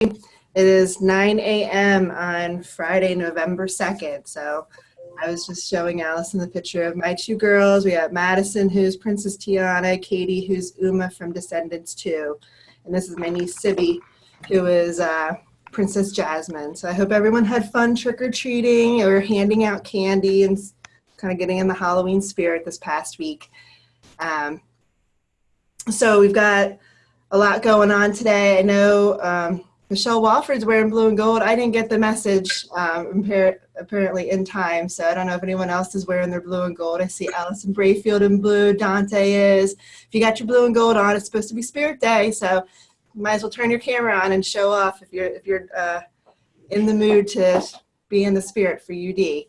It is 9 a.m. on Friday, November 2nd. So I was just showing Allison the picture of my two girls. We have Madison, who's Princess Tiana, Katie, who's Uma from Descendants 2. And this is my niece, Sibby, who is Princess Jasmine. So I hope everyone had fun trick-or-treating or handing out candy and kind of getting in the Halloween spirit this past week. So we've got a lot going on today. I know Michelle Walford's wearing blue and gold. I didn't get the message apparently in time, so I don't know if anyone else is wearing their blue and gold. I see Allison Brayfield in blue. Dante is. If you got your blue and gold on, it's supposed to be Spirit Day, so you might as well turn your camera on and show off if you're in the mood to be in the spirit for UD.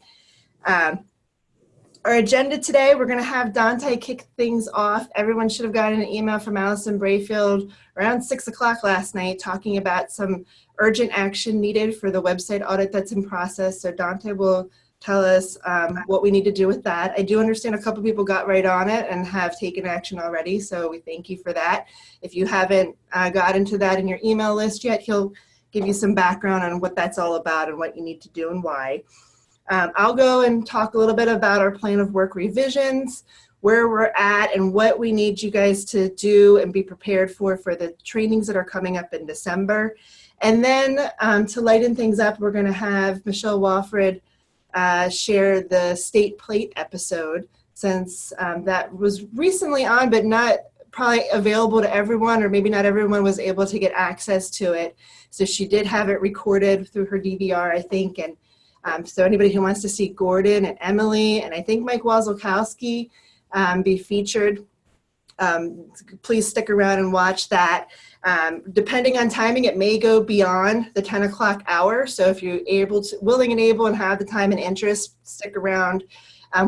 Our agenda today, we're going to have Dante kick things off. Everyone should have gotten an email from Allison Brayfield around 6 o'clock last night talking about some urgent action needed for the website audit that's in process. So Dante will tell us what we need to do with that. I do understand a couple people got right on it and have taken action already, so we thank you for that. If you haven't got into that in your email list yet, he'll give you some background on what that's all about and what you need to do and why. I'll go and talk a little bit about our plan of work revisions, where we're at, and what we need you guys to do and be prepared for the trainings that are coming up in December. And then to lighten things up, we're going to have Michelle Walford share the state plate episode, since that was recently on but not probably available to everyone, or maybe not everyone was able to get access to it. So she did have it recorded through her DVR, I think, and so anybody who wants to see Gordon and Emily, and I think Mike Wazolkowski be featured, please stick around and watch that. Depending on timing, it may go beyond the 10 o'clock hour. So if you're willing and able and have the time and interest, stick around.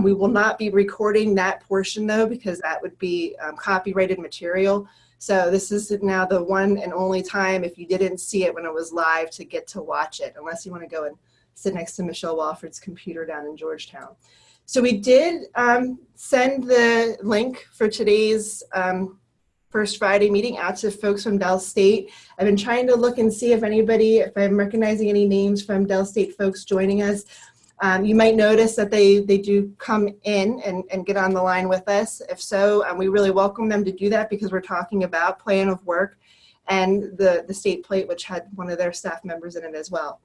We will not be recording that portion though, because that would be copyrighted material. So this is now the one and only time, if you didn't see it when it was live, to get to watch it, unless you want to go and sit next to Michelle Walford's computer down in Georgetown. So we did send the link for today's First Friday meeting out to folks from Del State. I've been trying to look and see if I'm recognizing any names from Del State folks joining us. You might notice that they do come in and get on the line with us. If so, we really welcome them to do that, because we're talking about plan of work and the state plate, which had one of their staff members in it as well.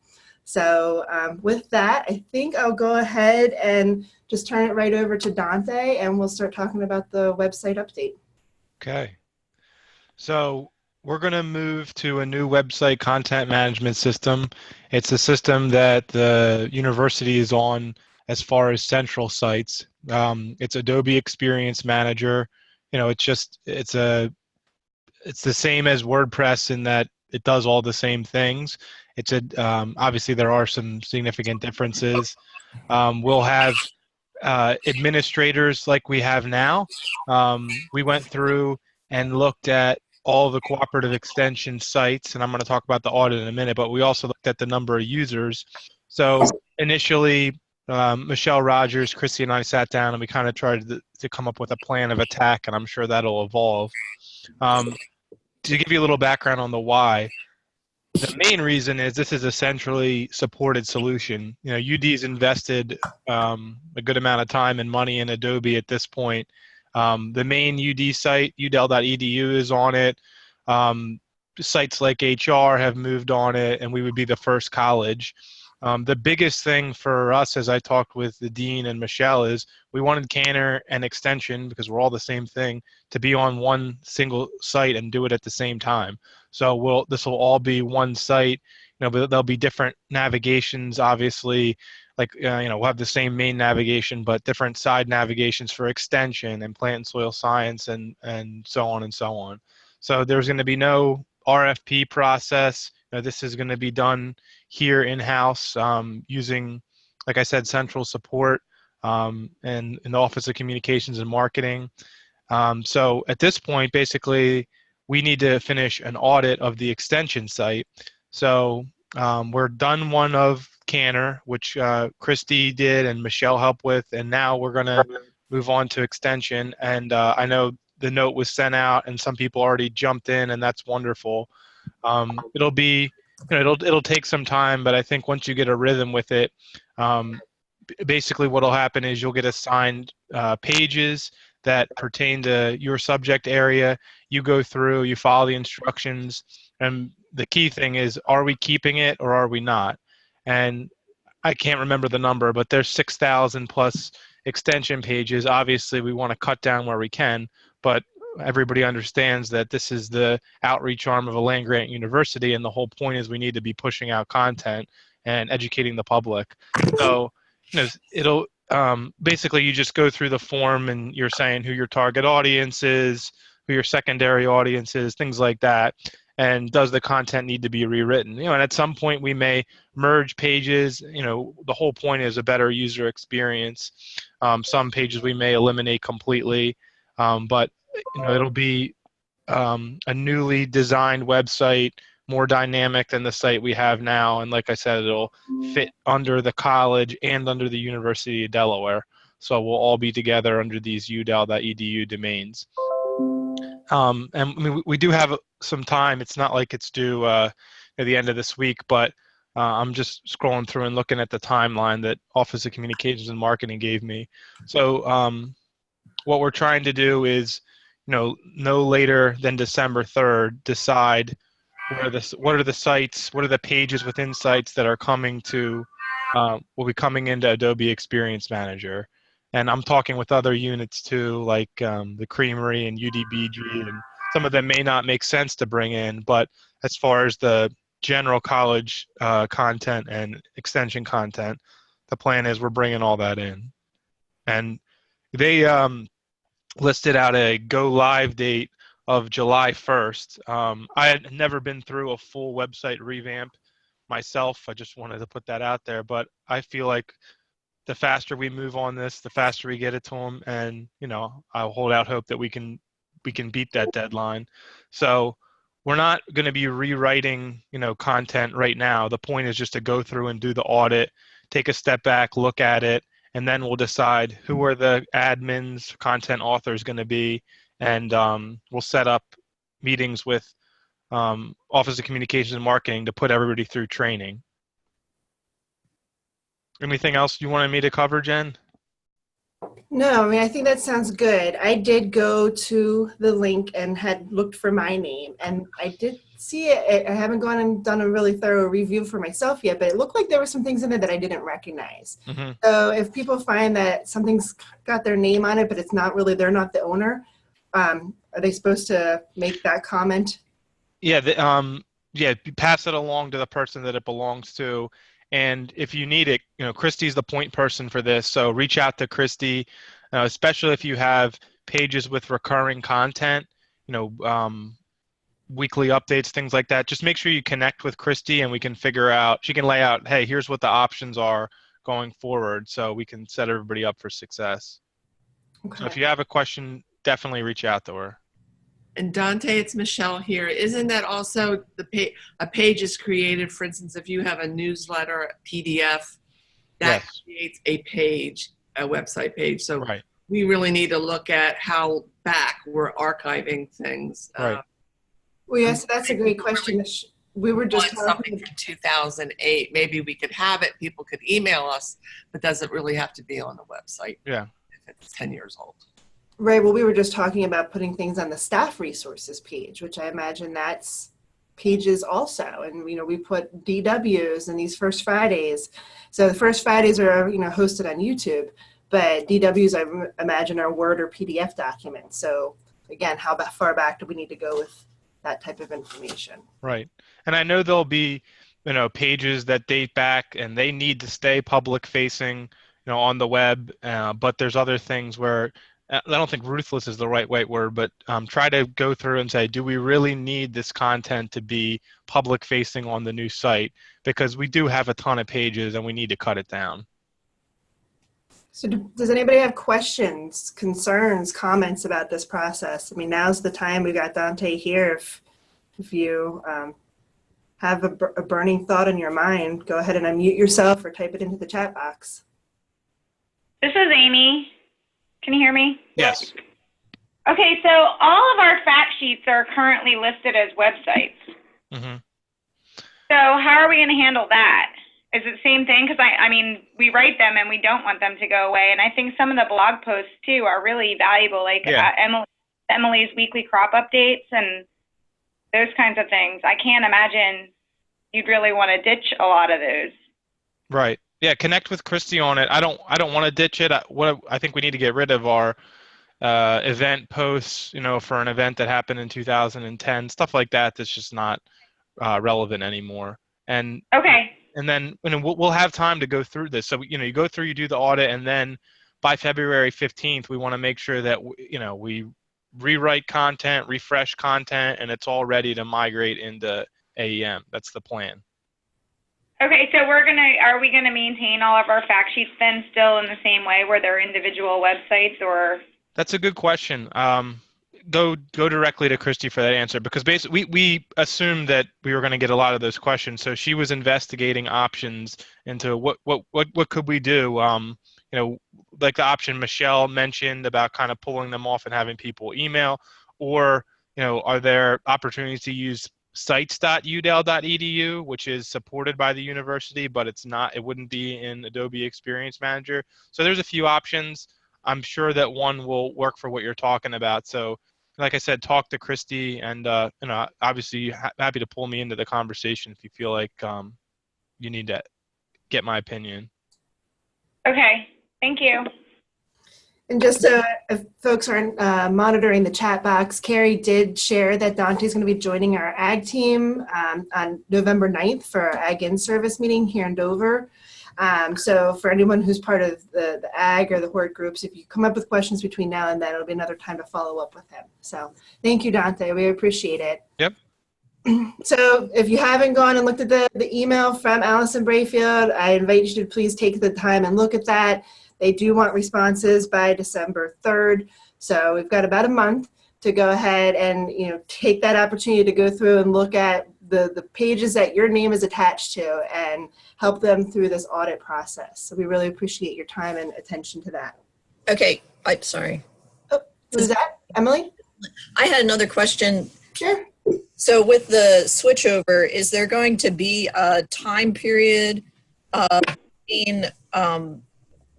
So with that, I think I'll go ahead and just turn it right over to Dante, and we'll start talking about the website update. Okay. So we're going to move to a new website content management system. It's a system that the university is on as far as central sites. It's Adobe Experience Manager. You know, it's the same as WordPress in that it does all the same things. Obviously there are some significant differences. We'll have administrators like we have now. We went through and looked at all the cooperative extension sites, and I'm going to talk about the audit in a minute, but we also looked at the number of users. So initially, Michelle Rogers, Christy, and I sat down and we kind of tried to come up with a plan of attack, and I'm sure that'll evolve. To give you a little background on the why, the main reason is this is a centrally supported solution. You know, UD's invested a good amount of time and money in Adobe at this point. The main UD site, udel.edu, is on it. Sites like HR have moved on it, and we would be the first college. The biggest thing for us, as I talked with the dean and Michelle, is we wanted Canner and Extension, because we're all the same thing, to be on one single site and do it at the same time. So this will all be one site. You know, but there'll be different navigations, obviously. Like we'll have the same main navigation, but different side navigations for Extension and Plant and Soil Science and so on and so on. So there's going to be no RFP process. You know, this is going to be done here in-house using, like I said, central support and in the Office of Communications and Marketing. So at this point, basically, we need to finish an audit of the Extension site. So we're done one of Canner, which Christy did and Michelle helped with, and now we're going to move on to Extension. And I know the note was sent out and some people already jumped in, and that's wonderful. It'll be it'll take some time, but I think once you get a rhythm with it, basically what'll happen is you'll get assigned pages that pertain to your subject area. You go through, you follow the instructions, and the key thing is, are we keeping it or are we not? And I can't remember the number, but there's 6,000 plus extension pages. Obviously, we want to cut down where we can, but everybody understands that this is the outreach arm of a land-grant university, and the whole point is we need to be pushing out content and educating the public. So, it'll basically, you just go through the form and you're saying who your target audience is, who your secondary audience is, things like that. And does the content need to be rewritten? And at some point we may merge pages. The whole point is a better user experience. Some pages we may eliminate completely, but it'll be a newly designed website, more dynamic than the site we have now. And like I said, it'll fit under the college and under the University of Delaware. So we'll all be together under these udel.edu domains. And I mean, we do have some time. It's not like it's due at the end of this week, but I'm just scrolling through and looking at the timeline that Office of Communications and Marketing gave me. So what we're trying to do is, no later than December 3rd, decide what are the sites, what are the pages within sites that are coming to, will be coming into Adobe Experience Manager. And I'm talking with other units too, like the Creamery and UDBG, and some of them may not make sense to bring in, but as far as the general college content and extension content, the plan is we're bringing all that in. And they listed out a go live date of July 1st. I had never been through a full website revamp myself. I just wanted to put that out there, but I feel like the faster we move on this, the faster we get it to them, and I'll hold out hope that we can beat that deadline. So we're not going to be rewriting content right now. The point is just to go through and do the audit, take a step back, look at it, and then we'll decide who are the admins, content authors going to be, and we'll set up meetings with Office of Communications and Marketing to put everybody through training. Anything else you wanted me to cover, Jen? No, I mean, I think that sounds good. I did go to the link and had looked for my name, and I did see it. I haven't gone and done a really thorough review for myself yet, but it looked like there were some things in it that I didn't recognize. Mm-hmm. So if people find that something's got their name on it, but it's not really, they're not the owner, are they supposed to make that comment? Yeah, pass it along to the person that it belongs to. And if you need it, Christy's the point person for this. So reach out to Christy, especially if you have pages with recurring content, weekly updates, things like that. Just make sure you connect with Christy and we can figure out, she can lay out, hey, here's what the options are going forward, so we can set everybody up for success. Okay. So if you have a question, definitely reach out to her. And Dante, it's Michelle here. Isn't that also a page is created, for instance, if you have a newsletter, a PDF, that yes. creates a page, a website page. So right. we really need to look at how back we're archiving things. Right. Well, yes, that's a great question. We were just something from 2008. Maybe we could have it. People could email us, but does it really have to be on the website? Yeah. If it's 10 years old. Right. Well, we were just talking about putting things on the staff resources page, which I imagine that's pages also. And, we put DWs and these First Fridays. So the First Fridays are, hosted on YouTube, but DWs, I imagine, are Word or PDF documents. So again, how far back do we need to go with that type of information? Right. And I know there'll be, pages that date back and they need to stay public facing, on the web. But there's other things where, I don't think ruthless is the right word, but try to go through and say, do we really need this content to be public facing on the new site? Because we do have a ton of pages and we need to cut it down. So does anybody have questions, concerns, comments about this process? I mean, now's the time. We got Dante here. If you have a burning thought in your mind, go ahead and unmute yourself or type it into the chat box. This is Amy. Can you hear me? Yes. Okay, so all of our fact sheets are currently listed as websites. Mm-hmm. So how are we going to handle that? Is it the same thing? Because I mean, we write them and we don't want them to go away. And I think some of the blog posts too are really valuable, like Yeah. Emily's weekly crop updates and those kinds of things. I can't imagine you'd really want to ditch a lot of those. Right. Yeah. Connect with Christy on it. I don't want to ditch it. I think we need to get rid of our event posts, for an event that happened in 2010, stuff like that. That's just not relevant anymore. And Okay. And then we'll have time to go through this. So you go through, you do the audit, and then by February 15th, we want to make sure that we rewrite content, refresh content, and it's all ready to migrate into AEM. That's the plan. Okay, so are we gonna maintain all of our fact sheets then still in the same way where they're individual websites, or? That's a good question. Go directly to Christy for that answer, because basically we assumed that we were going to get a lot of those questions. So she was investigating options into what could we do. Like the option Michelle mentioned about kind of pulling them off and having people email, or are there opportunities to use sites.udel.edu, which is supported by the university, but it wouldn't be in Adobe Experience Manager. So there's a few options. I'm sure that one will work for what you're talking about. So like I said, talk to Christy, and obviously happy to pull me into the conversation if you feel like you need to get my opinion. Okay, thank you. And just so if folks aren't monitoring the chat box, Carrie did share that Dante's going to be joining our ag team on November 9th for our ag in-service meeting here in Dover. So for anyone who's part of the ag or the horde groups, if you come up with questions between now and then, it'll be another time to follow up with him. So thank you, Dante. We appreciate it. Yep. So if you haven't gone and looked at the email from Allison Brayfield, I invite you to please take the time and look at that. They do want responses by December 3rd. So we've got about a month to go ahead and take that opportunity to go through and look at the pages that your name is attached to and help them through this audit process. So we really appreciate your time and attention to that. Okay, I'm sorry. Oh, who's that? Emily? I had another question. Sure. So with the switchover, is there going to be a time period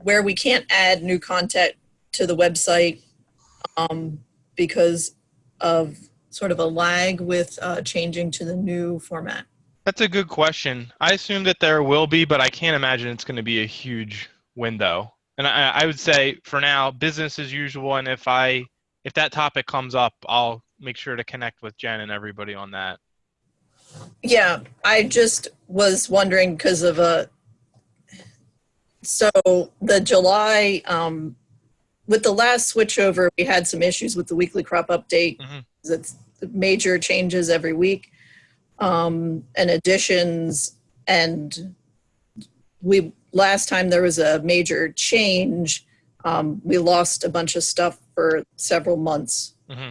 where we can't add new content to the website because of sort of a lag with changing to the new format? That's a good question. I assume that there will be, but I can't imagine it's going to be a huge window. And I would say for now, business as usual. And if that topic comes up, I'll make sure to connect with Jen and everybody on that. Yeah, I just was wondering because of so the July, with the last switchover, we had some issues with the weekly crop update. Mm-hmm. It's major changes every week, and additions. And last time there was a major change, we lost a bunch of stuff for several months. Mm-hmm.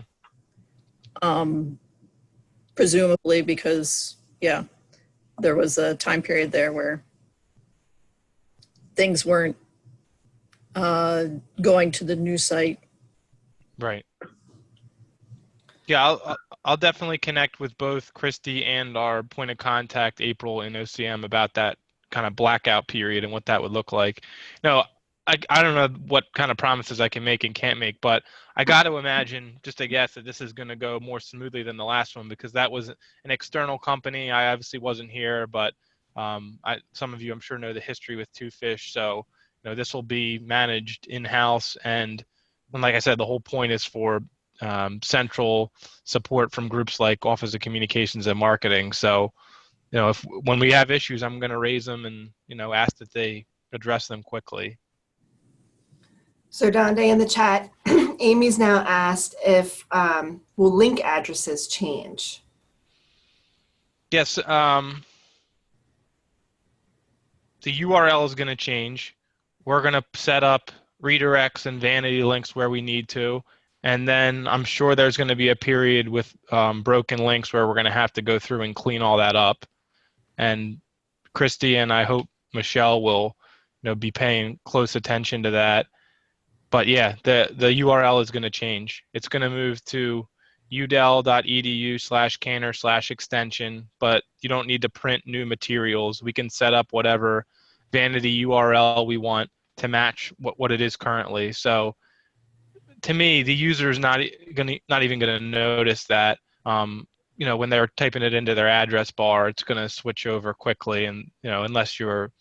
Presumably because, there was a time period there where things weren't going to the new site. Right. Yeah, I'll definitely connect with both Christy and our point of contact, April, in OCM about that kind of blackout period and what that would look like. I don't know what kind of promises I can make and can't make, but I got to imagine, just a guess, that this is going to go more smoothly than the last one because that was an external company. I obviously wasn't here, but some of you, I'm sure, know the history with Two Fish. So, this will be managed in-house. And like I said, the whole point is for central support from groups like Office of Communications and Marketing. So, when we have issues, I'm going to raise them and, ask that they address them quickly. So Dante, in the chat, Amy's now asked if will link addresses change? Yes. The URL is going to change. We're going to set up redirects and vanity links where we need to. And then I'm sure there's going to be a period with broken links where we're going to have to go through and clean all that up. And Christy and I hope Michelle will be paying close attention to that. But yeah, the URL is going to change. It's going to move to udel.edu/Cantor/extension, but you don't need to print new materials. We can set up whatever vanity URL we want to match what it is currently. So to me, the user is not even going to notice that. When they're typing it into their address bar, it's going to switch over quickly, and unless you're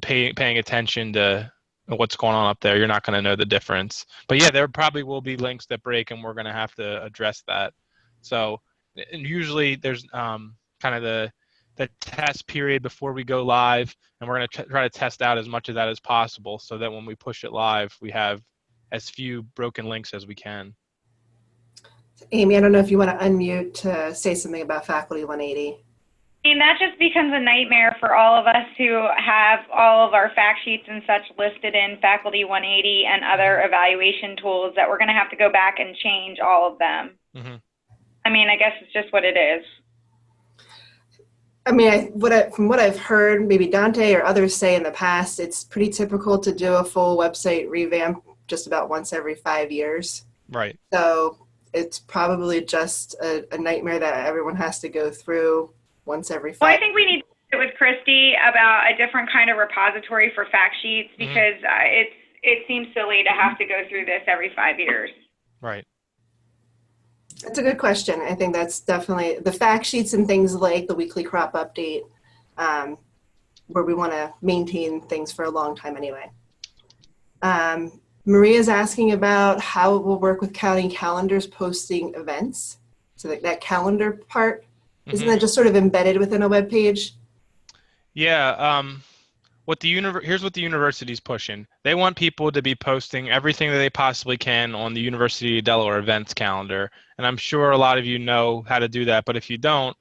paying attention to what's going on up there, you're not going to know the difference. But yeah, there probably will be links that break, and we're going to have to address that. So, and usually there's kind of the test period before we go live, and we're going to try to test out as much of that as possible, so that when we push it live, we have as few broken links as we can. Amy, I don't know if you want to unmute to say something about Faculty 180. I mean, that just becomes a nightmare for all of us who have all of our fact sheets and such listed in Faculty 180 and other evaluation tools that we're going to have to go back and change all of them. Mm-hmm. I mean, I guess it's just what it is. I mean, from what I've heard, maybe Dante or others say in the past, it's pretty typical to do a full website revamp just about once every 5 years. Right. So it's probably just a nightmare that everyone has to go through once every 5 Well, I think we need to sit with Christy about a different kind of repository for fact sheets, because it seems silly to have to go through this every 5 years. Right. That's a good question. I think that's definitely the fact sheets and things like the weekly crop update, where we want to maintain things for a long time anyway. Maria's asking about how it will work with county calendars posting events. So that calendar part, isn't that just sort of embedded within a web page? Yeah. Here's what the university's pushing. They want people to be posting everything that they possibly can on the University of Delaware events calendar. And I'm sure a lot of you know how to do that. But if you don't,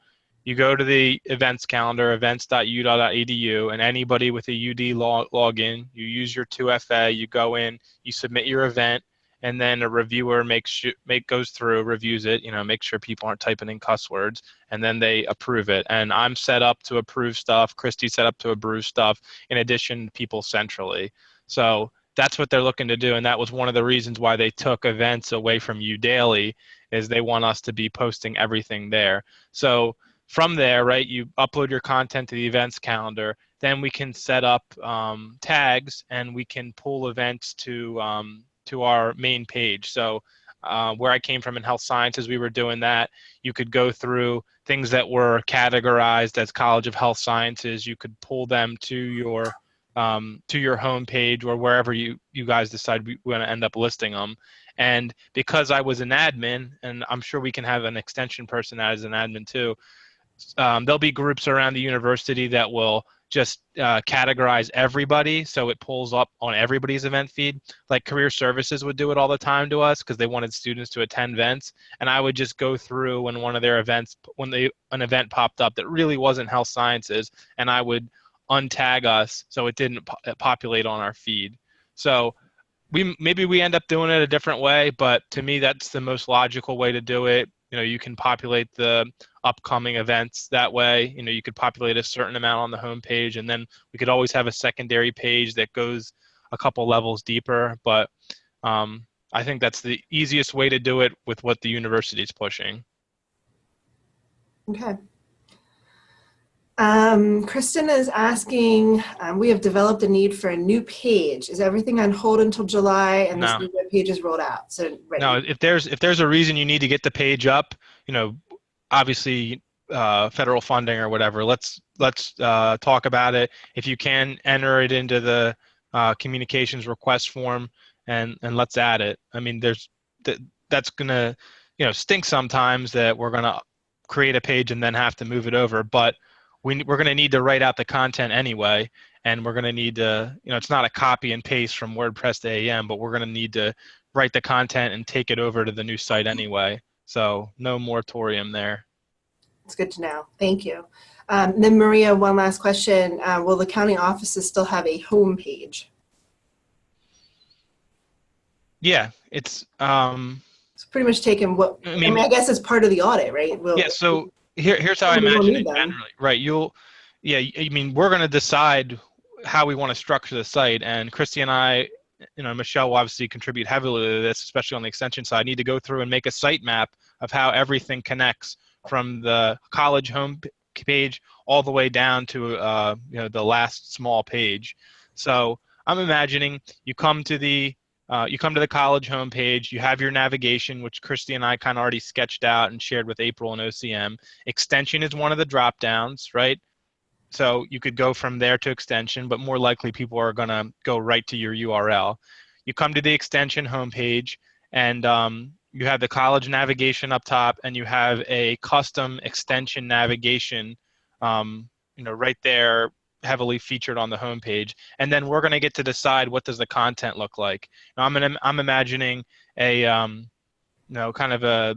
you go to the events calendar, events.udel.edu, and anybody with a UD login, you use your 2FA, you go in, you submit your event, and then a reviewer goes through, reviews it, make sure people aren't typing in cuss words, and then they approve it. And I'm set up to approve stuff. Christy's set up to approve stuff, in addition to people centrally. So that's what they're looking to do, and that was one of the reasons why they took events away from Udely, is they want us to be posting everything there. So from there, right, you upload your content to the events calendar, then we can set up tags, and we can pull events to our main page. So where I came from in health sciences, we were doing that. You could go through things that were categorized as College of Health Sciences. You could pull them to your home page, or wherever you guys decide we want to end up listing them. And because I was an admin, and I'm sure we can have an extension person that is an admin too, there'll be groups around the university that will just categorize everybody, so it pulls up on everybody's event feed. Like Career Services would do it all the time to us, because they wanted students to attend events, and I would just go through when one of their events, an event popped up that really wasn't health sciences, and I would untag us so it didn't populate on our feed. So maybe we end up doing it a different way, but to me that's the most logical way to do it. You can populate the upcoming events that way. You could populate a certain amount on the home page, and then we could always have a secondary page that goes a couple levels deeper. But I think that's the easiest way to do it with what the university is pushing. Okay. Kristen is asking, we have developed a need for a new page. Is everything on hold until July and this new web page is rolled out? So right. No, if there's a reason you need to get the page up, obviously federal funding or whatever, let's talk about it. If you can, enter it into the communications request form, and let's add it. I mean, that's gonna stink sometimes that we're gonna create a page and then have to move it over, but we're going to need to write out the content anyway, and we're going to need to, it's not a copy and paste from WordPress to AEM, but we're going to need to write the content and take it over to the new site anyway. So no moratorium there. It's good to know. Thank you. Then Maria, one last question. Will the county offices still have a home page? Yeah, it's pretty much taken what, I mean, I guess it's part of the audit, right? So here's how I imagine it generally, right? I mean, we're going to decide how we want to structure the site, and Christy and I Michelle will obviously contribute heavily to this, especially on the extension side, need to go through and make a site map of how everything connects from the college home page all the way down to the last small page. So I'm imagining you come to the college homepage, you have your navigation, which Christy and I kind of already sketched out and shared with April and OCM. Extension is one of the drop downs, right? So you could go from there to extension, but more likely people are going to go right to your URL. You come to the extension homepage, and you have the college navigation up top, and you have a custom extension navigation, right there, heavily featured on the homepage. And then we're going to get to decide what does the content look like. Now, I'm imagining a kind of a,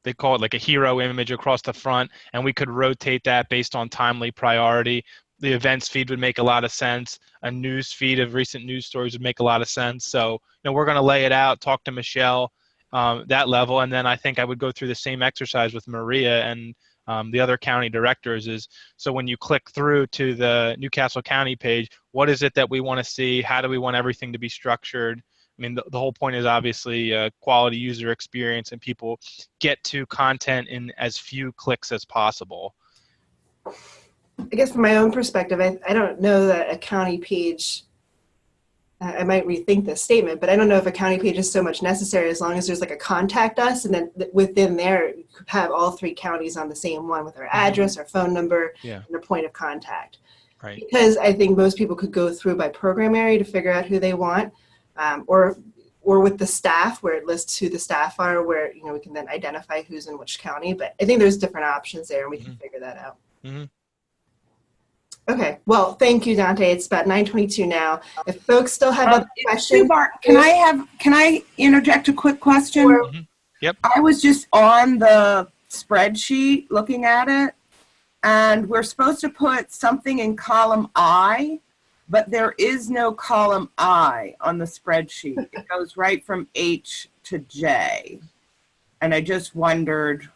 they call it like a hero image across the front, and we could rotate that based on timely priority. The events feed would make a lot of sense. A news feed of recent news stories would make a lot of sense. So, we're going to lay it out, talk to Michelle, that level, and then I think I would go through the same exercise with Maria and the other county directors. So when you click through to the Newcastle County page, what is it that we want to see? How do we want everything to be structured? I mean, the whole point is obviously quality user experience, and people get to content in as few clicks as possible. I guess from my own perspective, I don't know that a county page, I might rethink this statement, but I don't know if a county page is so much necessary as long as there's like a contact us, and then within there you could have all 3 counties on the same one with our address, our phone number, and a point of contact. Right. Because I think most people could go through by program area to figure out who they want. Or with the staff, where it lists who the staff are, where we can then identify who's in which county. But I think there's different options there, and we can figure that out. Okay. Well, thank you, Dante. It's about 9:22 now. If folks still have other questions, Can I interject a quick question? Yep. I was just on the spreadsheet looking at it, and we're supposed to put something in column I. But there is no column I on the spreadsheet. It goes right from H to J. And I just wondered,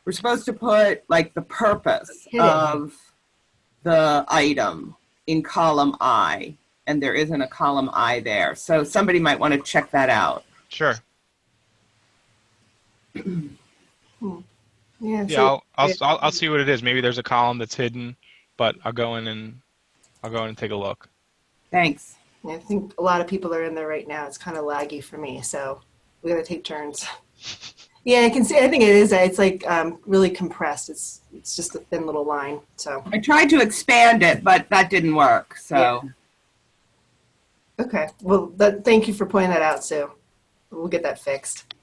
we're supposed to put like the purpose of the item in column I, and there isn't a column I there. So somebody might want to check that out. Sure. Yeah. I'll see what it is. Maybe there's a column that's hidden, but I'll go in and take a look. Thanks. I think a lot of people are in there right now. It's kind of laggy for me, so we got to take turns. Yeah, I can see. I think it is. It's like really compressed. It's just a thin little line. So I tried to expand it, but that didn't work. So. Yeah. Okay. Well, thank you for pointing that out, Sue. We'll get that fixed.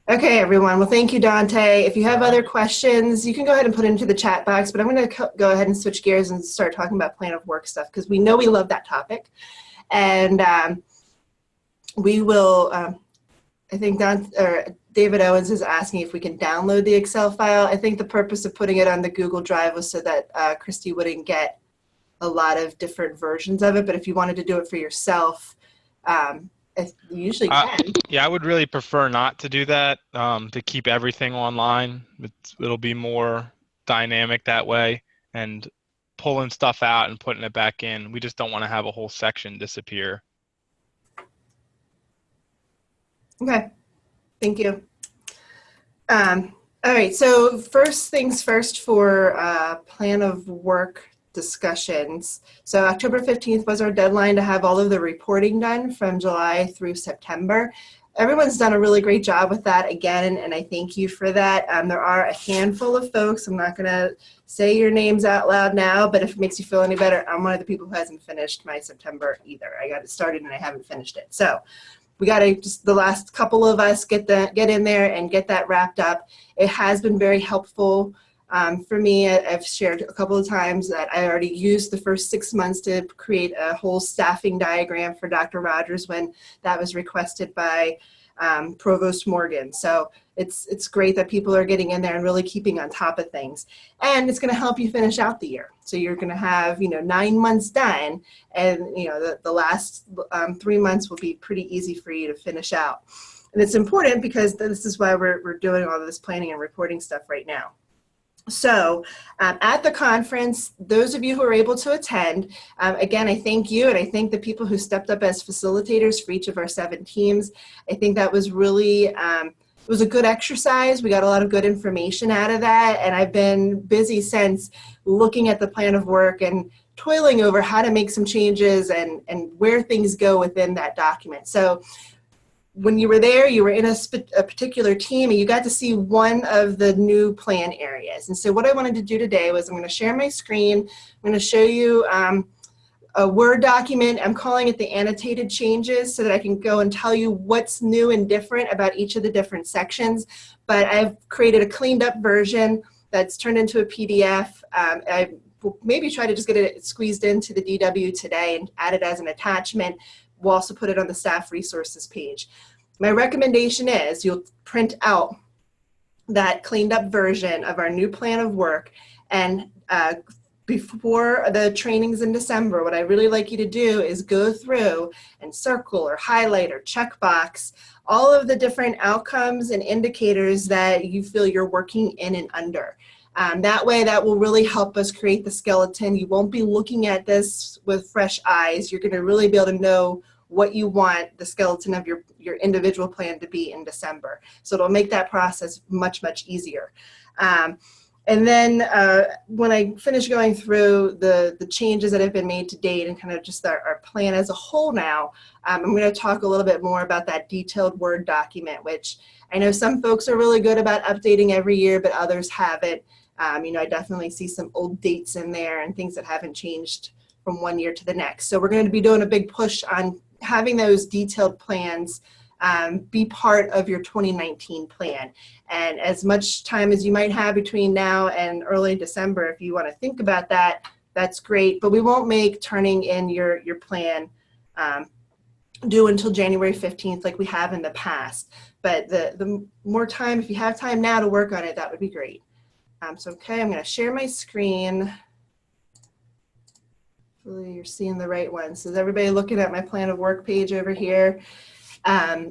Okay, everyone. Well, thank you, Dante. If you have other questions, you can go ahead and put it into the chat box, but I'm going to go ahead and switch gears and start talking about plan of work stuff, because we know we love that topic. And we will, I think David Owens is asking if we can download the Excel file. I think the purpose of putting it on the Google Drive was so that Christy wouldn't get a lot of different versions of it, but if you wanted to do it for yourself, you usually can. Yeah, I would really prefer not to do that, to keep everything online. It'll be more dynamic that way, and pulling stuff out and putting it back in. We just don't want to have a whole section disappear. Okay, thank you. All right, so first things first for plan of work discussions. So October 15th was our deadline to have all of the reporting done from July through September. Everyone's done a really great job with that again, and I thank you for that. There are a handful of folks, I'm not gonna say your names out loud now, but if it makes you feel any better, I'm one of the people who hasn't finished my September either. I got it started and I haven't finished it. So we got to just, the last couple of us, get in there and get that wrapped up. It has been very helpful for me. I've shared a couple of times that I already used the first 6 months to create a whole staffing diagram for Dr. Rogers when that was requested by Provost Morgan. So it's great that people are getting in there and really keeping on top of things. And it's going to help you finish out the year. So you're going to have, 9 months done, and the last 3 months will be pretty easy for you to finish out. And it's important because this is why we're doing all of this planning and reporting stuff right now. So at the conference, those of you who are able to attend, again, I thank you and I thank the people who stepped up as facilitators for each of our 7 teams. I think that was really, it was a good exercise. We got a lot of good information out of that, and I've been busy since looking at the plan of work and toiling over how to make some changes and where things go within that document. So when you were there, you were in a particular team and you got to see one of the new plan areas. And so what I wanted to do today was I'm going to share my screen. I'm going to show you a Word document. I'm calling it the annotated changes so that I can go and tell you what's new and different about each of the different sections. But I've created a cleaned up version that's turned into a PDF. I will maybe try to just get it squeezed into the DW today and add it as an attachment. We'll also put it on the staff resources page. My recommendation is you'll print out that cleaned up version of our new plan of work, and before the trainings in December, what I really like you to do is go through and circle or highlight or check box all of the different outcomes and indicators that you feel you're working in and under. That way, that will really help us create the skeleton. You won't be looking at this with fresh eyes. You're going to really be able to know what you want the skeleton of your individual plan to be in December. So it'll make that process much, much easier. And then when I finish going through the changes that have been made to date and kind of just our plan as a whole now, I'm going to talk a little bit more about that detailed Word document, which I know some folks are really good about updating every year, but others haven't. You know, I definitely see some old dates in there and things that haven't changed from one year to the next. So we're going to be doing a big push on having those detailed plans be part of your 2019 plan. And as much time as you might have between now and early December, if you want to think about that, that's great. But we won't make turning in your plan due until January 15th like we have in the past. But the more time, if you have time now to work on it, that would be great. So, okay, I'm going to share my screen. Hopefully you're seeing the right one. So is everybody looking at my plan of work page over here?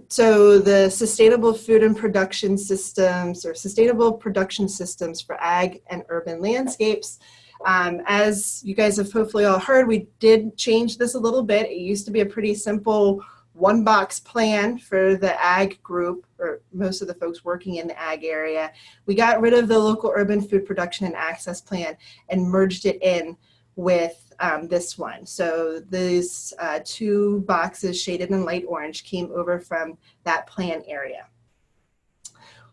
So the sustainable food and production systems, or sustainable production systems for ag and urban landscapes. As you guys have hopefully all heard, we did change this a little bit. It used to be a pretty simple one-box plan for the ag group, or most of the folks working in the ag area. We got rid of the local urban food production and access plan and merged it in with this one. So these 2 boxes shaded in light orange came over from that plan area.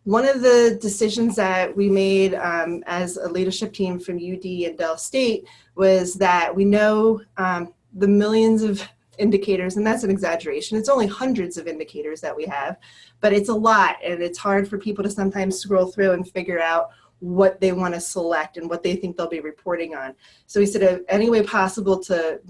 One of the decisions that we made as a leadership team from UD and Dell State was that we know the millions of indicators, and that's an exaggeration. It's only hundreds of indicators that we have, but it's a lot, and it's hard for people to sometimes scroll through and figure out what they want to select and what they think they'll be reporting on. So we said any way possible to,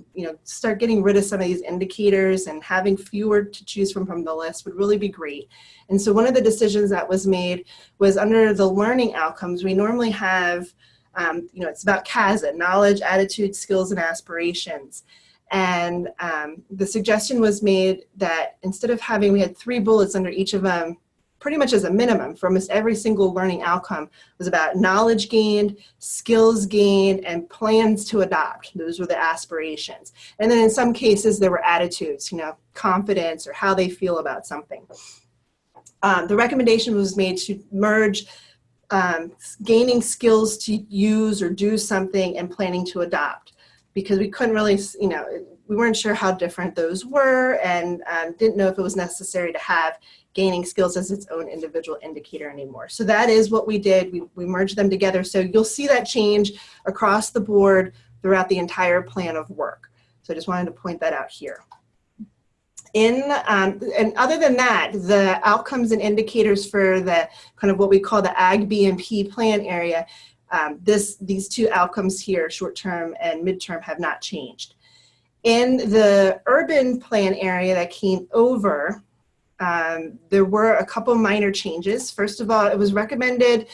start getting rid of some of these indicators and having fewer to choose from the list would really be great. And so one of the decisions that was made was under the learning outcomes, we normally have, it's about CASA, knowledge, attitude, skills, and aspirations. And the suggestion was made that instead of having, we had 3 bullets under each of them, pretty much as a minimum for almost every single learning outcome was about knowledge gained, skills gained, and plans to adopt. Those were the aspirations. And then in some cases there were attitudes, confidence or how they feel about something. The recommendation was made to merge gaining skills to use or do something and planning to adopt, because we couldn't really, we weren't sure how different those were, and didn't know if it was necessary to have gaining skills as its own individual indicator anymore. So that is what we did. We merged them together. So you'll see that change across the board throughout the entire plan of work. So I just wanted to point that out here. And other than that, the outcomes and indicators for the kind of what we call the Ag BMP plan area, these 2 outcomes here, short-term and mid-term, have not changed. In the urban plan area that came over, there were a couple minor changes. First of all, it was recommended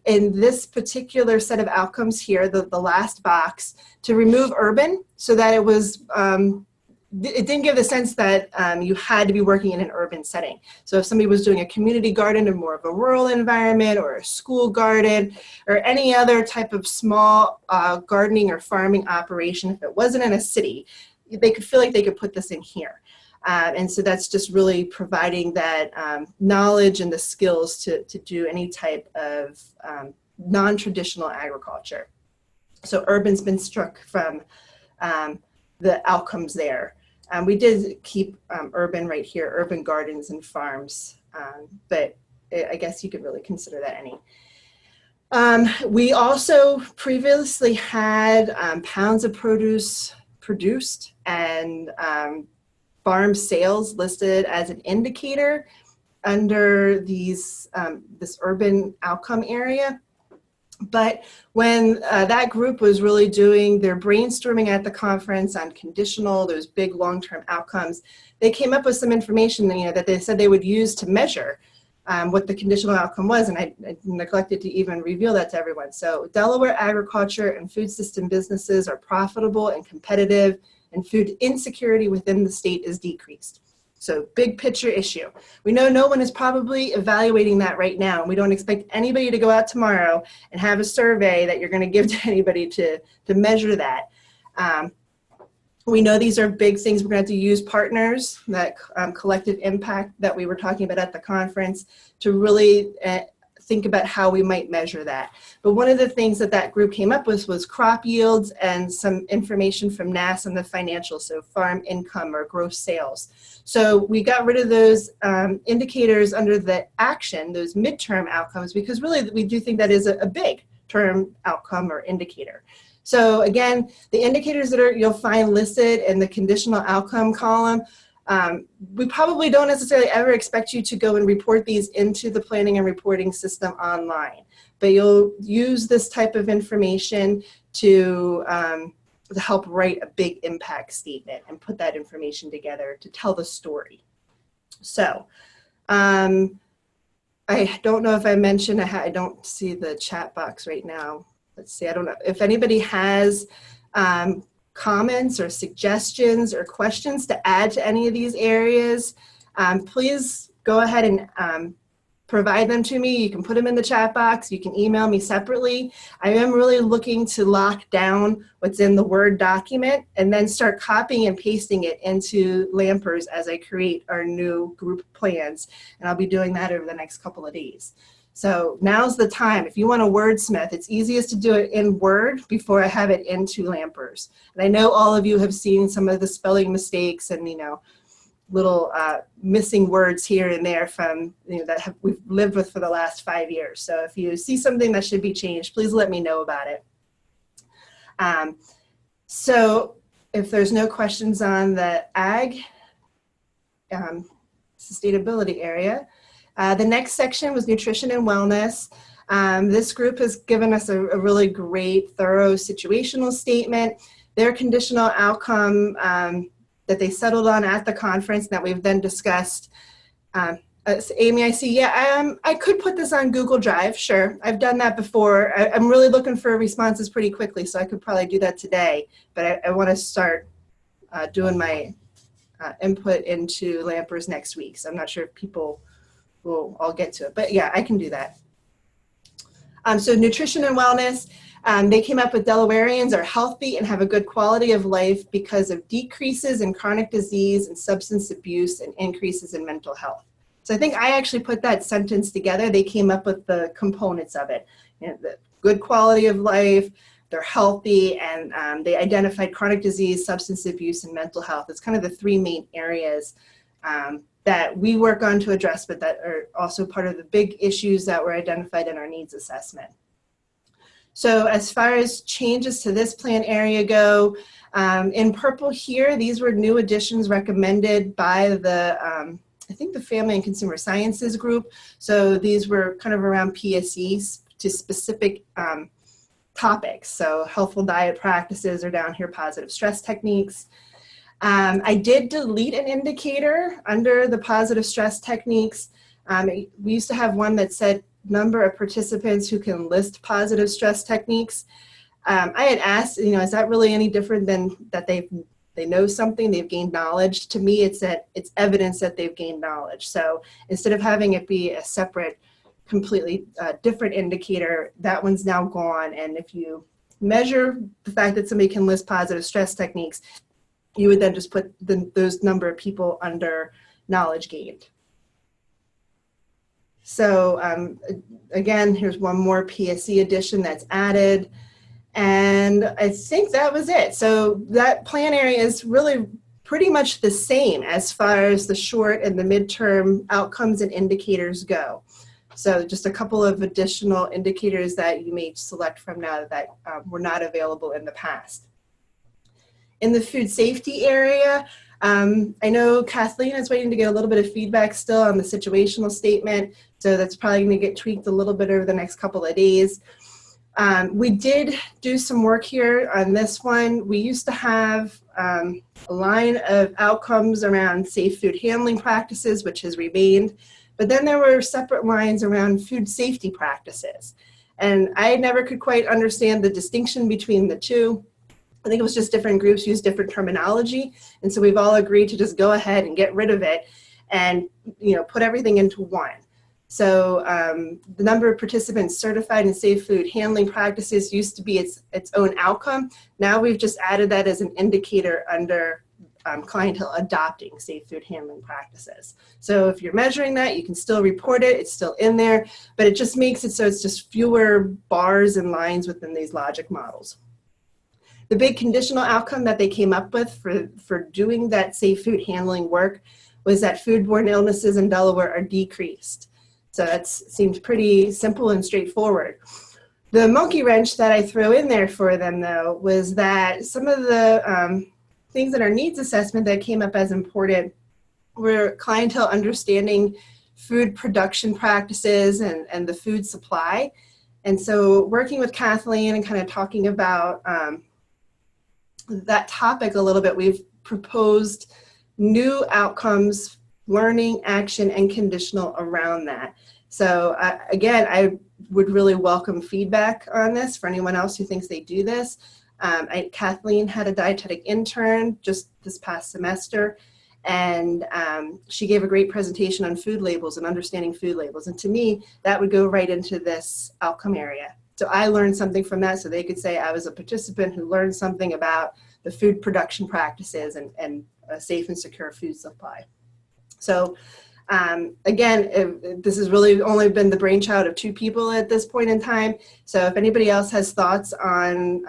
in this particular set of outcomes here, the last box, to remove urban so that it was it didn't give the sense that you had to be working in an urban setting. So if somebody was doing a community garden in more of a rural environment, or a school garden, or any other type of small gardening or farming operation, if it wasn't in a city, they could feel like they could put this in here. And so that's just really providing that knowledge and the skills to do any type of non-traditional agriculture. So urban's been struck from the outcomes there. We did keep urban right here, urban gardens and farms, but I guess you could really consider that any. We also previously had pounds of produce produced and farm sales listed as an indicator under these this urban outcome area. But when that group was really doing their brainstorming at the conference on conditional, those big long-term outcomes, they came up with some information, that they said they would use to measure what the conditional outcome was, and I neglected to even reveal that to everyone. So Delaware agriculture and food system businesses are profitable and competitive, and food insecurity within the state is decreased. So big picture issue. We know no one is probably evaluating that right now. We don't expect anybody to go out tomorrow and have a survey that you're going to give to anybody to measure that. We know these are big things. We're going to have to use partners, that collective impact that we were talking about at the conference, to really think about how we might measure that. But one of the things that that group came up with was crop yields and some information from NASS on the financials, so farm income or gross sales. So we got rid of those indicators under the action, those midterm outcomes, because really we do think that is a big term outcome or indicator. So again, the indicators that you'll find listed in the conditional outcome column, we probably don't necessarily ever expect you to go and report these into the planning and reporting system online, but you'll use this type of information to help write a big impact statement and put that information together to tell the story. So I don't know if I mentioned, I don't see the chat box right now. Let's see, I don't know if anybody has comments or suggestions or questions to add to any of these areas. Please go ahead and provide them to me. You can put them in the chat box. You can email me separately. I am really looking to lock down what's in the Word document and then start copying and pasting it into Lampers as I create our new group plans. And I'll be doing that over the next couple of days. So now's the time. If you want a wordsmith, it's easiest to do it in Word before I have it into Lampers. And I know all of you have seen some of the spelling mistakes and, little missing words here and there from, that we've lived with for the last 5 years. So if you see something that should be changed, please let me know about it. So if there's no questions on the ag sustainability area, the next section was nutrition and wellness. This group has given us a really great, thorough situational statement. Their conditional outcome that they settled on at the conference that we've then discussed. Amy, I see, yeah, I could put this on Google Drive, sure. I've done that before. I'm really looking for responses pretty quickly, so I could probably do that today. But I want to start doing my input into Lampers next week. So I'm not sure if people will all get to it, but yeah, I can do that. So nutrition and wellness, they came up with Delawareans are healthy and have a good quality of life because of decreases in chronic disease and substance abuse and increases in mental health. So I think I actually put that sentence together. They came up with the components of it. The good quality of life, they're healthy, and they identified chronic disease, substance abuse, and mental health. It's kind of the three main areas that we work on to address, but that are also part of the big issues that were identified in our needs assessment. So as far as changes to this plan area go, in purple here, these were new additions recommended by the, I think the Family and Consumer Sciences group. So these were kind of around PSEs to specific topics. So healthful diet practices are down here, positive stress techniques. I did delete an indicator under the positive stress techniques. We used to have one that said number of participants who can list positive stress techniques. I had asked, is that really any different than that they they know something, they've gained knowledge. To me, it's evidence that they've gained knowledge. So instead of having it be a separate, completely different indicator, that one's now gone. And if you measure the fact that somebody can list positive stress techniques, you would then just put those number of people under knowledge gained. So again, here's one more PSE addition that's added. And I think that was it. So that plan area is really pretty much the same as far as the short and the midterm outcomes and indicators go. So just a couple of additional indicators that you may select from now that were not available in the past. In the food safety area, I know Kathleen is waiting to get a little bit of feedback still on the situational statement. So that's probably going to get tweaked a little bit over the next couple of days. We did do some work here on this one. We used to have a line of outcomes around safe food handling practices, which has remained. But then there were separate lines around food safety practices. And I never could quite understand the distinction between the two. I think it was just different groups use different terminology. And so we've all agreed to just go ahead and get rid of it and put everything into one. So the number of participants certified in safe food handling practices used to be its own outcome. Now we've just added that as an indicator under clientele adopting safe food handling practices. So if you're measuring that, you can still report it, it's still in there, but it just makes it so it's just fewer bars and lines within these logic models. The big conditional outcome that they came up with for doing that safe food handling work was that foodborne illnesses in Delaware are decreased. So that seemed pretty simple and straightforward. The monkey wrench that I threw in there for them, though, was that some of the things in our needs assessment that came up as important were clientele understanding food production practices and the food supply. And so working with Kathleen and kind of talking about that topic a little bit, we've proposed new outcomes, learning, action, and conditional around that. So again, I would really welcome feedback on this for anyone else who thinks they do this. Kathleen had a dietetic intern just this past semester, and she gave a great presentation on food labels and understanding food labels. And to me, that would go right into this outcome area. So I learned something from that, so they could say I was a participant who learned something about the food production practices and a safe and secure food supply. So again, this has really only been the brainchild of 2 people at this point in time. So if anybody else has thoughts on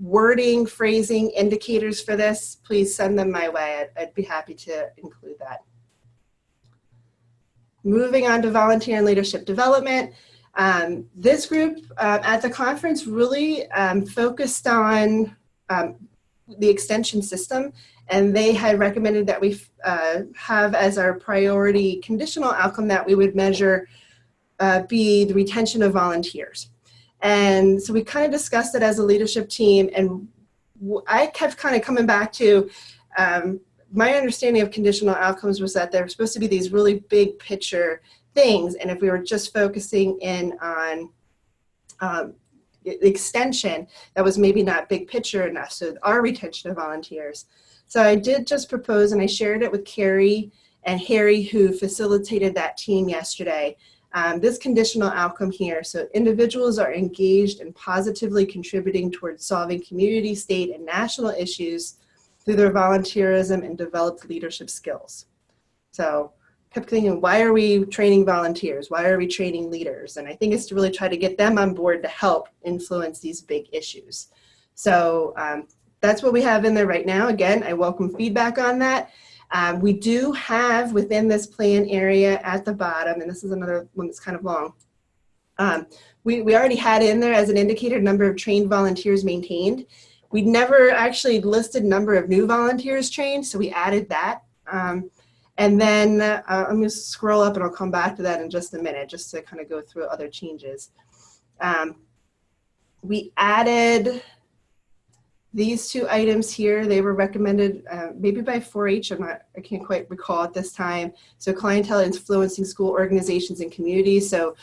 wording, phrasing, indicators for this, please send them my way. I'd be happy to include that. Moving on to volunteer and leadership development. This group at the conference really focused on the extension system, and they had recommended that we have as our priority conditional outcome that we would measure be the retention of volunteers. And so we kind of discussed it as a leadership team, and I kept kind of coming back to my understanding of conditional outcomes was that there were supposed to be these really big picture things, and if we were just focusing in on extension, that was maybe not big picture enough, so our retention of volunteers. So I did just propose, and I shared it with Carrie and Harry, who facilitated that team yesterday, this conditional outcome here. So individuals are engaged and positively contributing towards solving community, state, and national issues through their volunteerism and developed leadership skills. So kept thinking, why are we training volunteers? Why are we training leaders? And I think it's to really try to get them on board to help influence these big issues. So that's what we have in there right now. Again, I welcome feedback on that. We do have within this plan area at the bottom, and this is another one that's kind of long, we already had in there as an indicator number of trained volunteers maintained. We never actually listed number of new volunteers trained, so we added that. And then I'm going to scroll up and I'll come back to that in just a minute, just to kind of go through other changes. We added these 2 items here. They were recommended maybe by 4-H, I can't quite recall at this time. So clientele influencing school organizations and communities. So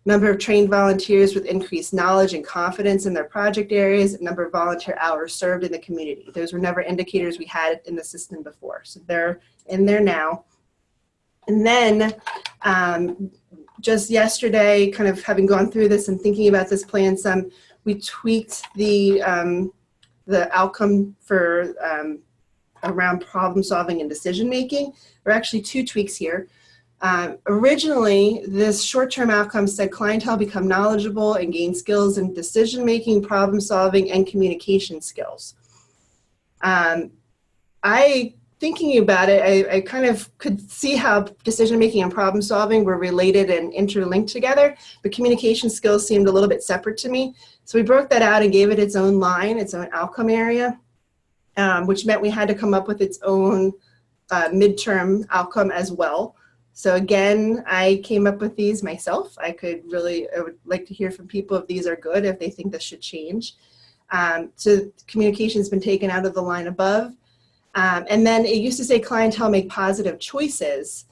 number of trained volunteers with increased knowledge and confidence in their project areas, and number of volunteer hours served in the community. Those were never indicators we had in the system before. So they're in there now. And then just yesterday, kind of having gone through this and thinking about this plan some, we tweaked the outcome for around problem solving and decision making. There are actually 2 tweaks here. Originally, this short-term outcome said clientele become knowledgeable and gain skills in decision making, problem solving, and communication skills. Thinking about it, I kind of could see how decision-making and problem-solving were related and interlinked together, but communication skills seemed a little bit separate to me. So we broke that out and gave it its own line, its own outcome area, which meant we had to come up with its own midterm outcome as well. So again, I came up with these myself. I would like to hear from people if these are good, if they think this should change. So communication has been taken out of the line above. And then it used to say clientele make positive choices.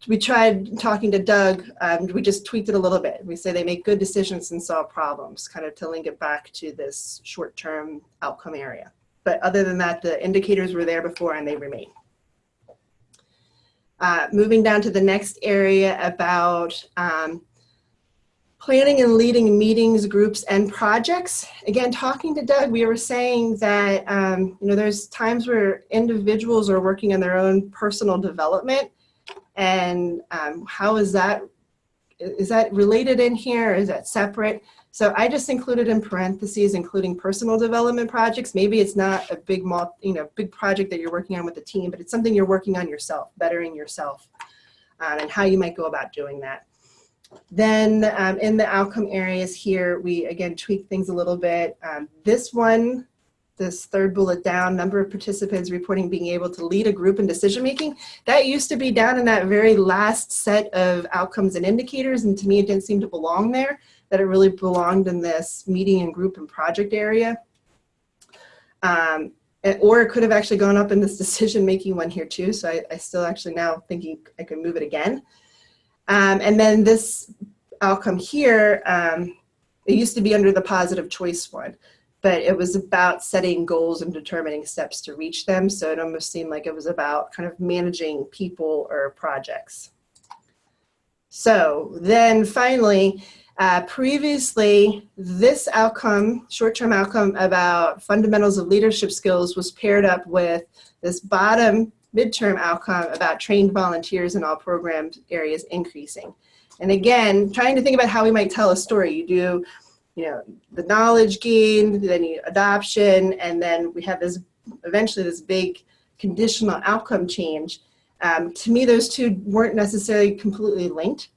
We tried talking to Doug, we just tweaked it a little bit. We say they make good decisions and solve problems, kind of to link it back to this short-term outcome area. But other than that, the indicators were there before and they remain. Moving down to the next area about planning and leading meetings, groups, and projects. Again, talking to Doug, we were saying that there's times where individuals are working on their own personal development, and how is that related in here? Is that separate? So I just included in parentheses, including personal development projects. Maybe it's not a big project that you're working on with the team, but it's something you're working on yourself, bettering yourself, and how you might go about doing that. Then in the outcome areas here, we again tweak things a little bit. This 3rd bullet down, number of participants reporting being able to lead a group in decision making, that used to be down in that very last set of outcomes and indicators, and to me it didn't seem to belong there, that it really belonged in this meeting and group and project area. Or it could have actually gone up in this decision making one here too, so I still actually now thinking I could move it again. And then this outcome here, it used to be under the positive choice one, but it was about setting goals and determining steps to reach them. So it almost seemed like it was about kind of managing people or projects. So then finally, previously, this outcome, short-term outcome about fundamentals of leadership skills, was paired up with this bottom midterm outcome about trained volunteers in all program areas increasing. And again, trying to think about how we might tell a story. You do, the knowledge gain, then adoption, and then we have eventually this big conditional outcome change. To me, those two weren't necessarily completely linked.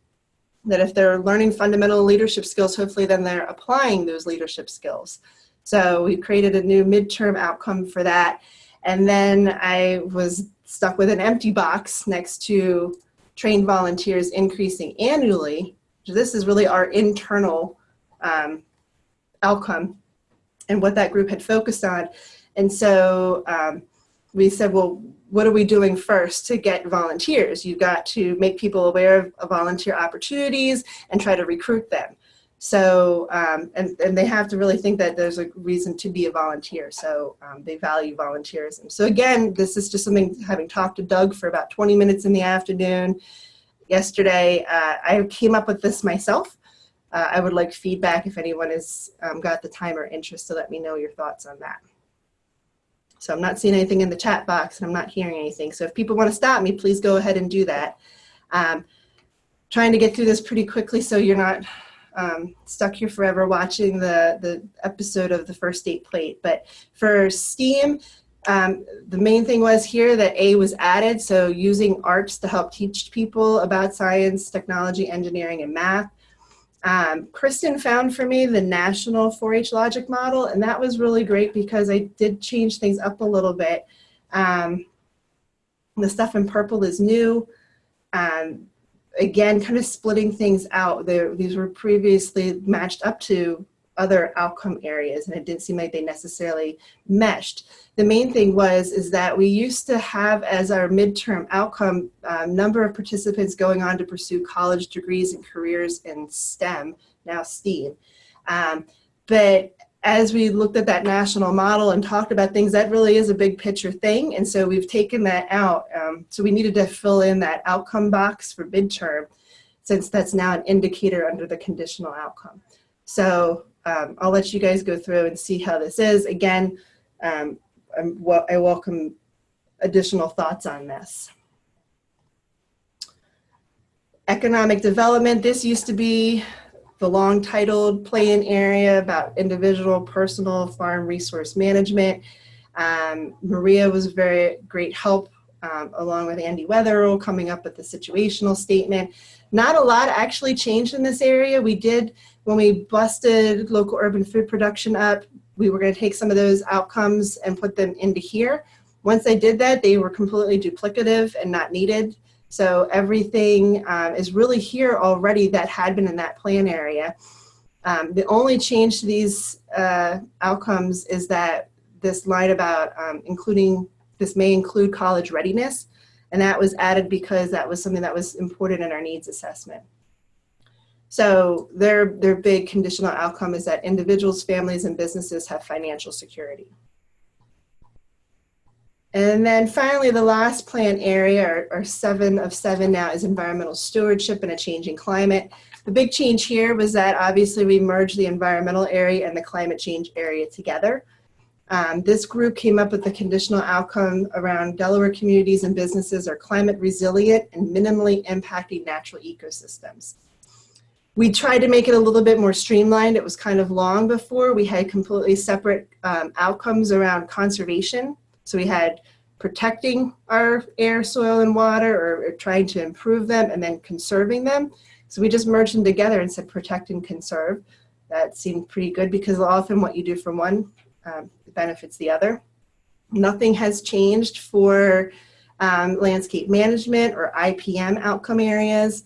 That if they're learning fundamental leadership skills, hopefully then they're applying those leadership skills. So we created a new midterm outcome for that. And then I was stuck with an empty box next to trained volunteers increasing annually. This is really our internal outcome and what that group had focused on. And so we said, well, what are we doing first to get volunteers? You've got to make people aware of volunteer opportunities and try to recruit them. So, and they have to really think that there's a reason to be a volunteer. So they value volunteerism. So again, this is just something, having talked to Doug for about 20 minutes in the afternoon yesterday, I came up with this myself. I would like feedback if anyone has got the time or interest to let me know your thoughts on that. So I'm not seeing anything in the chat box and I'm not hearing anything. So if people want to stop me, please go ahead and do that. Trying to get through this pretty quickly so you're not stuck here forever watching the episode of the First Aid Plate. But for STEAM, the main thing was here that A was added, so using arts to help teach people about science, technology, engineering, and math. Kristen found for me the national 4-H logic model, and that was really great because I did change things up a little bit. The stuff in purple is new. Again, kind of splitting things out. These were previously matched up to other outcome areas, and it didn't seem like they necessarily meshed. The main thing is that we used to have as our midterm outcome number of participants going on to pursue college degrees and careers in STEM, now STEAM. But as we looked at that national model and talked about things, that really is a big picture thing. And so we've taken that out. So we needed to fill in that outcome box for midterm, since that's now an indicator under the conditional outcome. So I'll let you guys go through and see how this is. Again, I welcome additional thoughts on this. Economic development. This used to be the long titled plan area about individual, personal, farm resource management. Maria was a very great help along with Andy Wetherell coming up with the situational statement. Not a lot actually changed in this area. We did, when we busted local urban food production up, we were going to take some of those outcomes and put them into here. Once I did that, they were completely duplicative and not needed. So everything is really here already that had been in that plan area. The only change to these outcomes is that this line about this may include college readiness, and that was added because that was something that was important in our needs assessment. So their big conditional outcome is that individuals, families, and businesses have financial security. And then finally, the last plan area, or 7 of 7 now, is environmental stewardship in a changing climate. The big change here was that obviously we merged the environmental area and the climate change area together. This group came up with the conditional outcome around Delaware communities and businesses are climate resilient and minimally impacting natural ecosystems. We tried to make it a little bit more streamlined. It was kind of long before. We had completely separate outcomes around conservation. So we had protecting our air, soil, and water, or trying to improve them, and then conserving them. So we just merged them together and said protect and conserve. That seemed pretty good because often what you do for one benefits the other. Nothing has changed for landscape management or IPM outcome areas.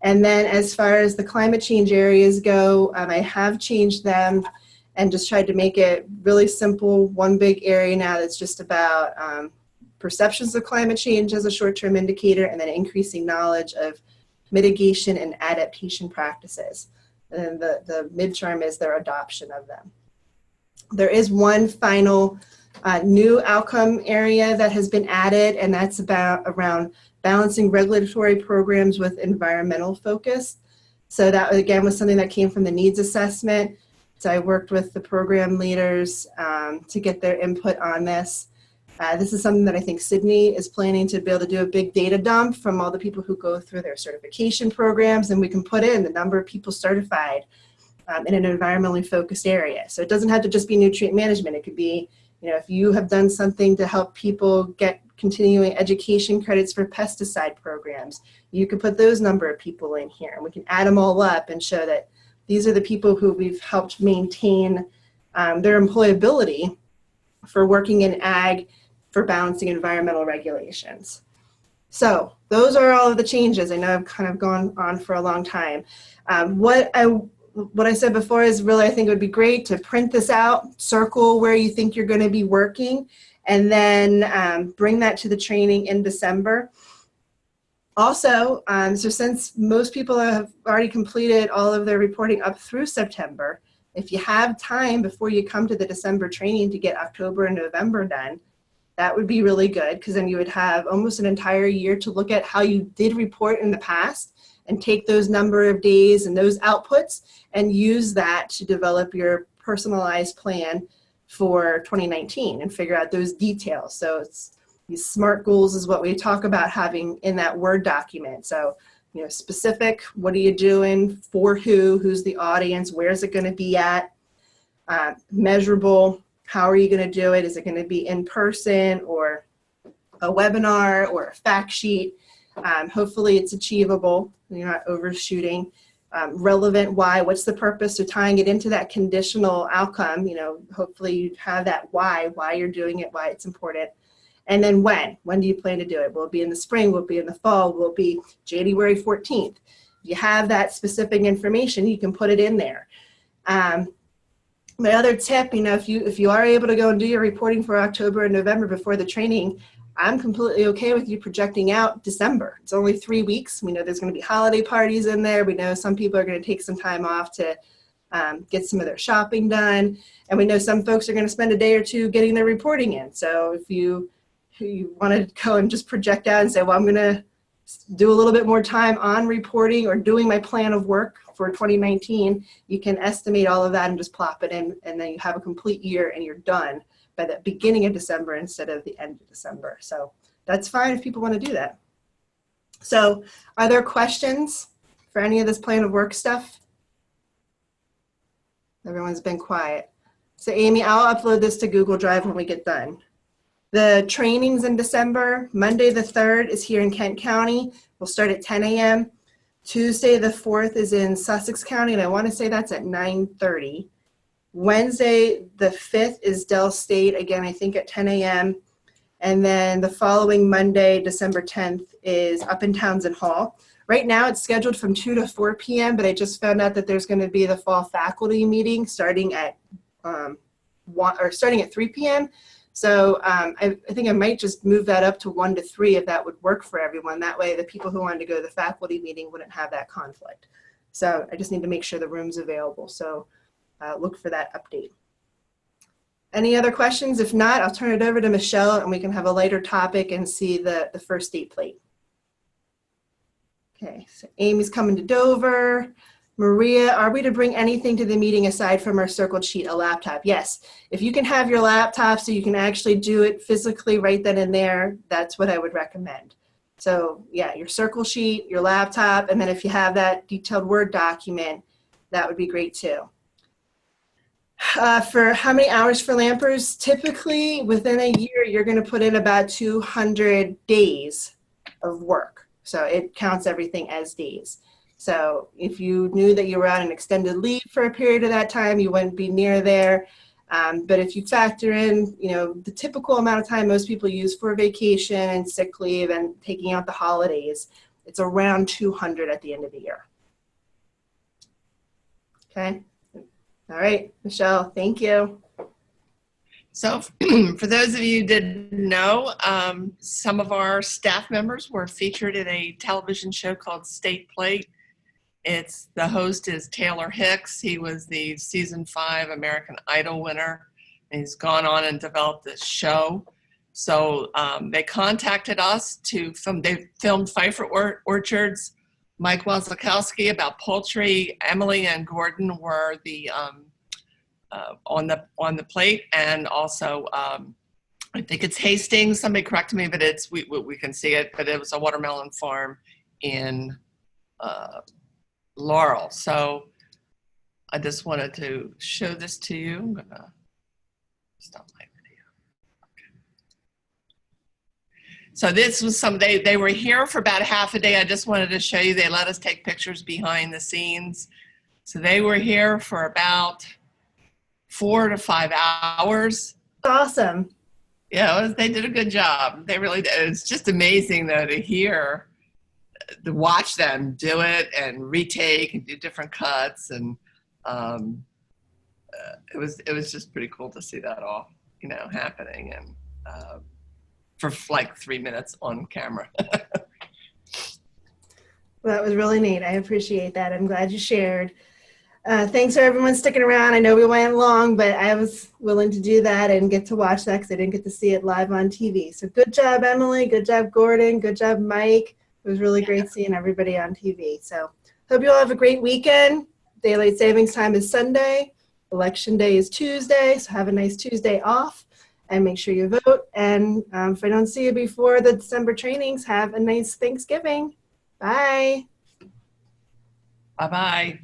And then as far as the climate change areas go, I have changed them and just tried to make it really simple. One big area now that's just about perceptions of climate change as a short-term indicator, and then increasing knowledge of mitigation and adaptation practices. And then the midterm is their adoption of them. There is one final new outcome area that has been added, and that's around balancing regulatory programs with environmental focus. So that again was something that came from the needs assessment. So I worked with the program leaders to get their input on this. This is something that I think Sydney is planning to be able to do a big data dump from all the people who go through their certification programs, and we can put in the number of people certified in an environmentally focused area. So it doesn't have to just be nutrient management. It could be, if you have done something to help people get continuing education credits for pesticide programs, you could put those number of people in here, and we can add them all up and show that these are the people who we've helped maintain their employability for working in ag for balancing environmental regulations. So those are all of the changes. I know I've kind of gone on for a long time. What I said before is really, I think it would be great to print this out, circle where you think you're going to be working, and then bring that to the training in December. Also, so since most people have already completed all of their reporting up through September, if you have time before you come to the December training to get October and November done, that would be really good, because then you would have almost an entire year to look at how you did report in the past and take those number of days and those outputs and use that to develop your personalized plan for 2019 and figure out those details. So it's these SMART goals is what we talk about having in that Word document. So, specific, what are you doing, for who's the audience, where's it going to be at, measurable, how are you going to do it, is it going to be in person or a webinar or a fact sheet, hopefully it's achievable, you're not overshooting, relevant, why, what's the purpose, so tying it into that conditional outcome, hopefully you have that why you're doing it, why it's important. And then when do you plan to do it? Will it be in the spring? Will it be in the fall? Will it be January 14th? If you have that specific information, you can put it in there. My other tip, if you are able to go and do your reporting for October and November before the training, I'm completely okay with you projecting out December. It's only 3 weeks. We know there's going to be holiday parties in there. We know some people are going to take some time off to get some of their shopping done. And we know some folks are going to spend a day or two getting their reporting in. So if you want to go and just project out and say, well, I'm going to do a little bit more time on reporting or doing my plan of work for 2019, you can estimate all of that and just plop it in, and then you have a complete year and you're done by the beginning of December instead of the end of December. So that's fine if people want to do that. So are there questions for any of this plan of work stuff? Everyone's been quiet. So Amy, I'll upload this to Google Drive when we get done. The trainings in December, Monday the 3rd is here in Kent County. We'll start at 10 a.m. Tuesday the 4th is in Sussex County, and I want to say that's at 9:30. Wednesday the 5th is Dell State, again, I think at 10 a.m. And then the following Monday, December 10th, is up in Townsend Hall. Right now it's scheduled from 2 to 4 p.m., but I just found out that there's going to be the fall faculty meeting starting at 3 p.m. So I think I might just move that up to 1 to 3 if that would work for everyone. That way the people who wanted to go to the faculty meeting wouldn't have that conflict. So I just need to make sure the room's available. So look for that update. Any other questions? If not, I'll turn it over to Michelle and we can have a lighter topic and see the first date plate. Okay, so Amy's coming to Dover. Maria, are we to bring anything to the meeting aside from our circled sheet, a laptop? Yes. If you can have your laptop so you can actually do it physically right then and there, that's what I would recommend. So yeah, your circle sheet, your laptop, and then if you have that detailed Word document, that would be great too. For how many hours for Lampers? Typically within a year, you're going to put in about 200 days of work. So it counts everything as days. So if you knew that you were on an extended leave for a period of that time, you wouldn't be near there. But if you factor in, the typical amount of time most people use for vacation and sick leave and taking out the holidays, it's around 200 at the end of the year. Okay. All right, Michelle, thank you. So for those of you who didn't know, some of our staff members were featured in a television show called State Plate. The host is Taylor Hicks. He was the season 5 American Idol winner. And he's gone on and developed this show. So they contacted us they filmed Pfeiffer Orchards, Mike Wazlakowski about poultry. Emily and Gordon were the on the plate, and also I think it's Hastings. Somebody correct me, but we can see it. But it was a watermelon farm in Laurel. So I just wanted to show this to you. I'm gonna stop my video. Okay. So this was they were here for about half a day. I just wanted to show you. They let us take pictures behind the scenes. So they were here for about 4 to 5 hours. Awesome. Yeah, they did a good job. They really did. It's just amazing though to watch them do it and retake and do different cuts, and it was just pretty cool to see that all happening, and for like 3 minutes on camera. Well, that was really neat. I appreciate that. I'm glad you shared. Thanks for everyone sticking around. I know we went long, but I was willing to do that and get to watch that because I didn't get to see it live on TV. So good job, Emily. Good job, Gordon. Good job, Mike. It was really great seeing everybody on TV. So hope you all have a great weekend. Daylight savings time is Sunday. Election day is Tuesday. So have a nice Tuesday off and make sure you vote. And if I don't see you before the December trainings, have a nice Thanksgiving. Bye. Bye-bye.